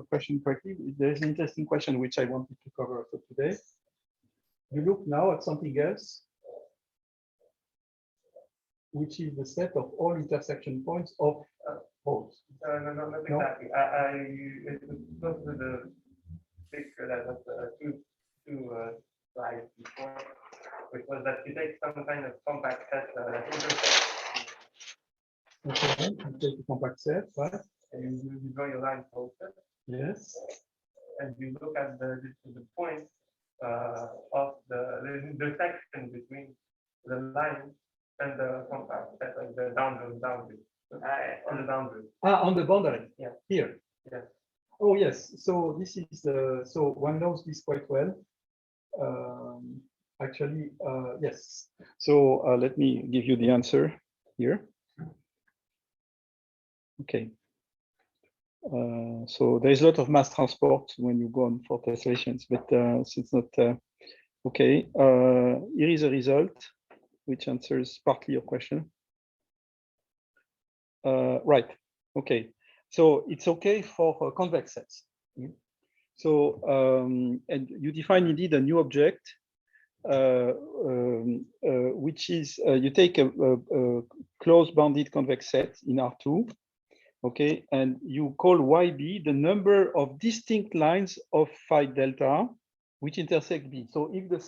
question correctly, there is an interesting question which I wanted to cover for today. You look now at something else, which is the set of all intersection points of poles. No, not exactly. It goes to the picture that was two slides before, which was that you take some kind of compact set that intersects. Okay, you take a compact set, right? And you draw your line process. Yes. And you look at the points of the intersection between the line and the compact set, like the boundary. On the boundary. On the boundary. Yeah. Here. Yes. Oh yes. So this is so one knows this quite well. Actually, yes. So let me give you the answer here. Okay. So there is a lot of mass transport when you go on for tessellations, but it's not okay. Here is a result which answers partly your question. Right. Okay. So it's okay for convex sets. So and you define indeed a new object, which is you take a closed bounded convex set in R2. Okay, and you call YB the number of distinct lines of phi delta which intersect B. So if the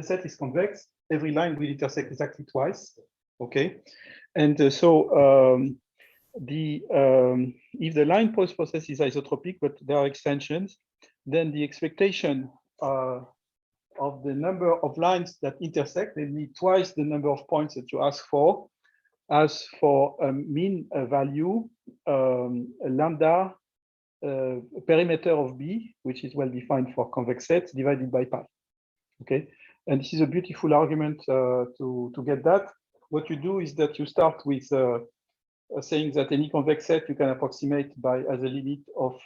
set is convex, every line will intersect exactly twice. Okay, and if the line post-process is isotropic, but there are extensions, then the expectation of the number of lines that intersect, they need twice the number of points that you ask for, as for a mean value lambda perimeter of B, which is well defined for convex sets, divided by pi. Okay, and this is a beautiful argument to get that. What you do is that you start with saying that any convex set you can approximate by as a limit of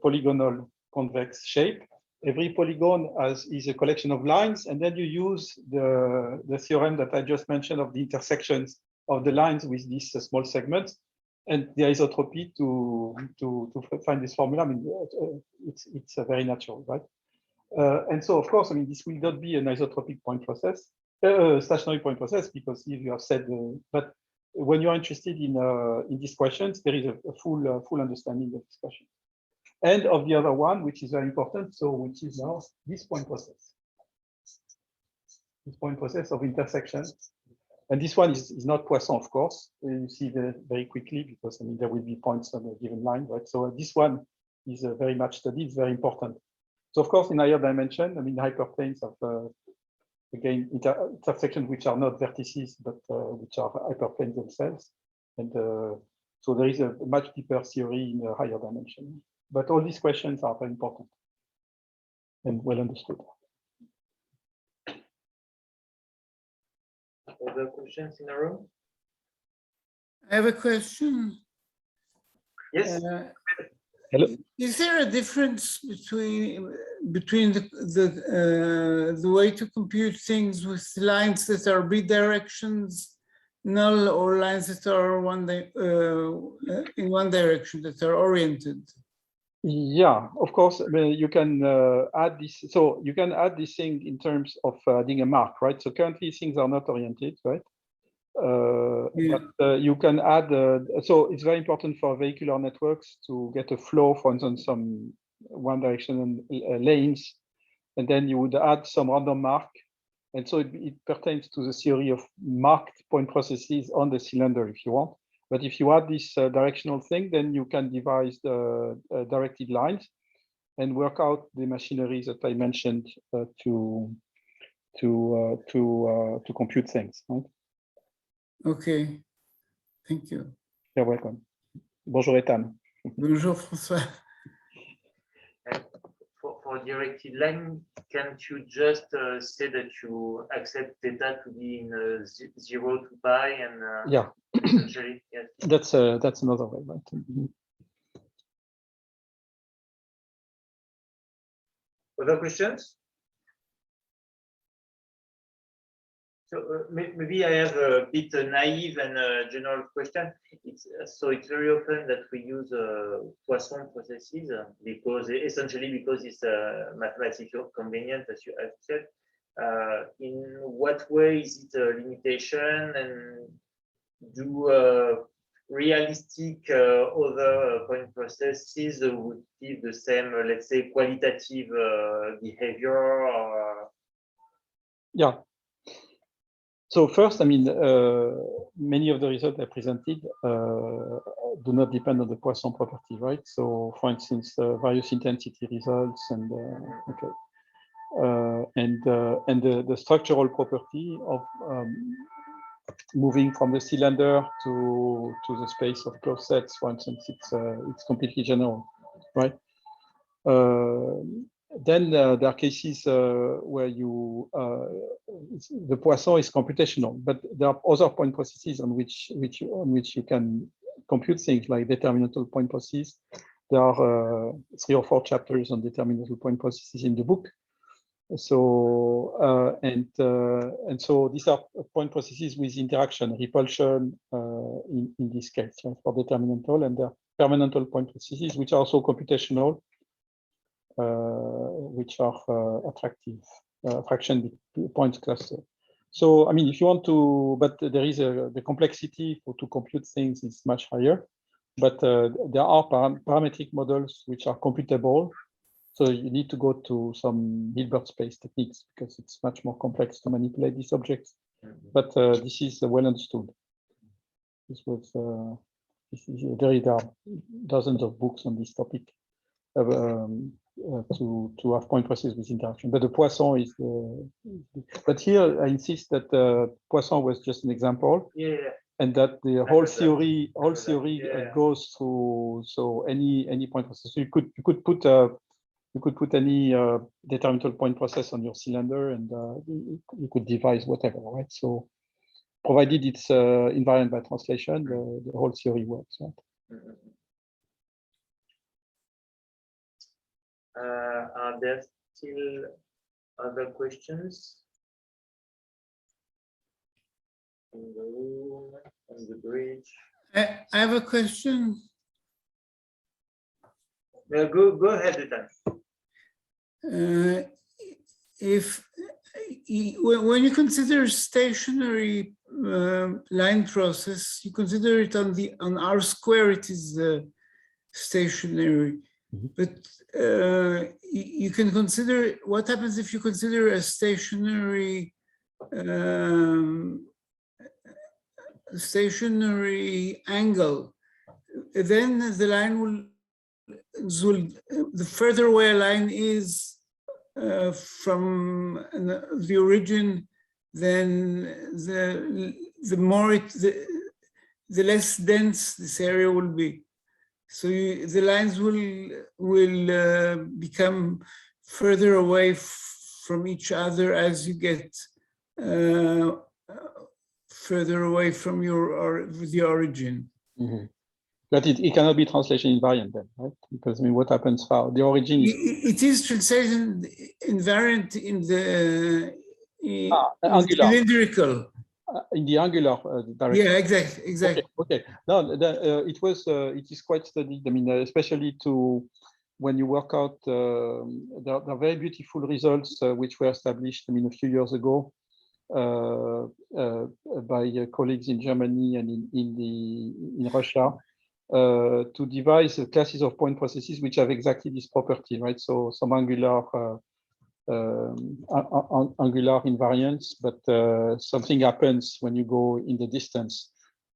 polygonal convex shape. Every polygon is a collection of lines, and then you use the theorem that I just mentioned of the intersections of the lines with these small segments, and the isotropy to find this formula. I mean, it's very natural, right? And so, of course, I mean, this will not be an isotropic point process, stationary point process, because if you have said, but when you're interested in these questions, there is a full understanding of this question. And of the other one, which is very important, so which is now this point process. This point process of intersection. And this one is not Poisson, of course. You see very quickly, because I mean, there will be points on a given line, right? So this one is very much studied, it's very important. So of course, in higher dimension, I mean, hyperplanes of, again, intersections which are not vertices, but which are hyperplanes themselves. And so there is a much deeper theory in a higher dimension. But all these questions are very important and well understood. Other questions in the room? I have a question. Yes. Hello. Is there a difference between the way to compute things with lines that are bidirections null or lines that are in one direction that are oriented? Yeah, of course, you can add this. So you can add this thing in terms of adding a mark, right? So currently things are not oriented, right? Yeah. But you can add, so it's very important for vehicular networks to get a flow, for instance, some one direction lanes, and then you would add some random mark. And so it pertains to the theory of marked point processes on the cylinder if you want. But if you add this directional thing, then you can devise the directed lines and work out the machinery that I mentioned to compute things. Right? Okay, thank you. You're welcome. Bonjour, Ethan. Bonjour, François. For directed line, can't you just say that you accept theta to be in 0 to pi and yeah, essentially, yes. That's another way, right? Mm-hmm. Other questions? So maybe I have a bit naive and general question. It's very often that we use Poisson processes because it's mathematically convenient, as you have said. In what way is it a limitation, and do realistic other point processes would give the same, let's say, qualitative behavior? Or... Yeah. So first, I mean, many of the results I presented do not depend on the Poisson property, right? So, for instance, various intensity results and the structural property of moving from the cylinder to the space of closed sets, for instance, it's completely general, right? Then there are cases where the Poisson is computational, but there are other point processes on which you can compute things like determinantal point processes. There are 3 or 4 chapters on determinantal point processes in the book. So and so these are point processes with interaction, repulsion in this case, right, for determinantal, and there are permanental point processes which are also computational. Which are attractive fraction points cluster. So, I mean, if you want to, but there is the complexity to compute things is much higher, but there are parametric models which are computable So you need to go to some Hilbert space techniques because it's much more complex to manipulate these objects. But this is well understood. This was there are dozens of books on this topic to have point process with interaction. But the Poisson is. But here I insist that Poisson was just an example. Yeah. And that the whole theory goes through any point process. So you could put any determinable point process on your cylinder, and you could devise whatever, right? So provided it's invariant by translation, the whole theory works, right? Are there still other questions? In the room, on the bridge. I have a question. No, go ahead, Ethan. When you consider stationary line process, you consider it on R square, it is stationary. But you can consider what happens if you consider a stationary angle. Then the line will the further away a line is from the origin, then the more the less dense this area will be. So the lines will become further away from each other as you get further away from the origin. Mm-hmm. But it cannot be translation invariant then, right? Because I mean, what happens for the origin is it is translation invariant in the angular. Cylindrical. In the angular direction. Yeah, exactly. Okay. No, it is quite studied. I mean, especially when you work out, there are very beautiful results which were established, I mean, a few years ago by colleagues in Germany and in Russia to devise classes of point processes which have exactly this property, right? So some angular invariance, but something happens when you go in the distance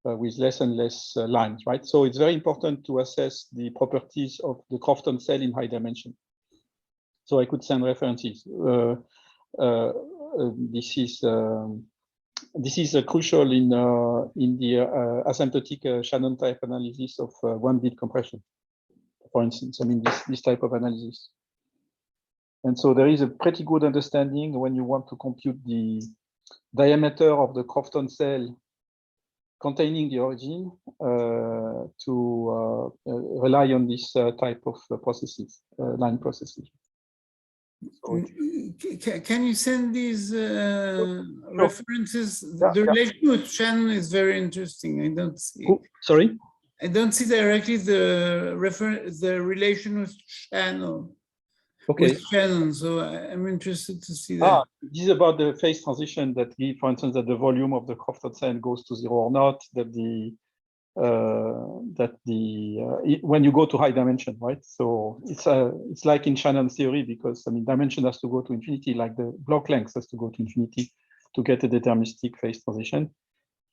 with less and less lines, right? So it's very important to assess the properties of the Crofton cell in high dimension. So I could send references. This is crucial in the asymptotic Shannon type analysis of 1-bit compression, for instance. I mean, this type of analysis. And so there is a pretty good understanding when you want to compute the diameter of the Crofton cell containing the origin to rely on this type of processes, line processes. So, can you send these references? The relation with Shannon is very interesting. I don't see. Sorry? I don't see directly the relation with Shannon. Okay. With Shannon, so I'm interested to see that. This is about the phase transition that give, for instance, that the volume of the Crofton cell goes to 0 or not. When you go to high dimension, right? So it's like in Shannon theory, because I mean dimension has to go to infinity, like the block length has to go to infinity to get a deterministic phase transition,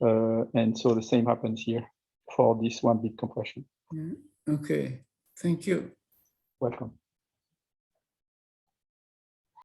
and so the same happens here for this 1-bit compression. Okay, thank you. Welcome.